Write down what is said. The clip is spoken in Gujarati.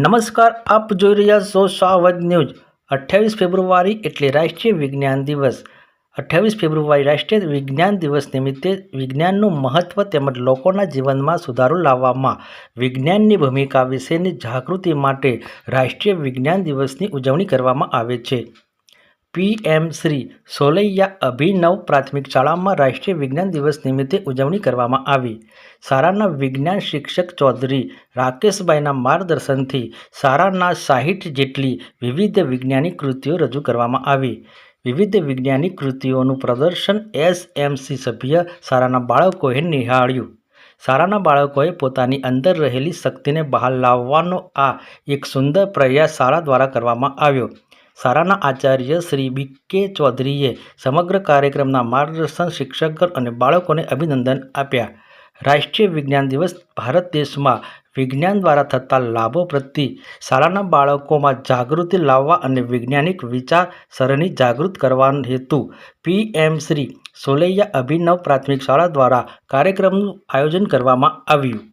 નમસ્કાર, આપ જોઈ રહ્યા છો સાવજ ન્યૂઝ। 28 ફેબ્રુઆરી એટલે રાષ્ટ્રીય વિજ્ઞાન દિવસ। 28 ફેબ્રુઆરી રાષ્ટ્રીય વિજ્ઞાન દિવસ નિમિત્તે વિજ્ઞાનનું મહત્વ તેમજ લોકોના જીવનમાં સુધારો લાવવામાં વિજ્ઞાનની ભૂમિકા વિશેની જાગૃતિ માટે રાષ્ટ્રીય વિજ્ઞાન દિવસની ઉજવણી કરવામાં આવે છે। પીએમ શ્રી સોલૈયા અભિનવ પ્રાથમિક શાળામાં રાષ્ટ્રીય વિજ્ઞાન દિવસ નિમિત્તે ઉજવણી કરવામાં આવી। શાળાના વિજ્ઞાન શિક્ષક ચૌધરી રાકેશભાઈના માર્ગદર્શનથી શાળાના 60 જેટલી વિવિધ વૈજ્ઞાનિક કૃતિઓ રજૂ કરવામાં આવી। વિવિધ વૈજ્ઞાનિક કૃતિઓનું પ્રદર્શન એસએમસી સભ્ય શાળાના બાળકોએ નિહાળ્યું। શાળાના બાળકોએ પોતાની અંદર રહેલી શક્તિને બહાર લાવવાનો આ એક સુંદર પ્રયાસ શાળા દ્વારા કરવામાં આવ્યો। શાળાના આચાર્ય શ્રી બી.કે. ચૌધરીએ સમગ્ર કાર્યક્રમના માર્ગદર્શન શિક્ષકગણ અને બાળકોને અભિનંદન આપ્યા। રાષ્ટ્રીય વિજ્ઞાન દિવસ ભારત દેશમાં વિજ્ઞાન દ્વારા થતા લાભો પ્રત્યે શાળાના બાળકોમાં જાગૃતિ લાવવા અને વૈજ્ઞાનિક વિચારસરણી જાગૃત કરવાનો હેતુ પીએમ શ્રી સોલૈયા અભિનવ પ્રાથમિક શાળા દ્વારા કાર્યક્રમનું આયોજન કરવામાં આવ્યું।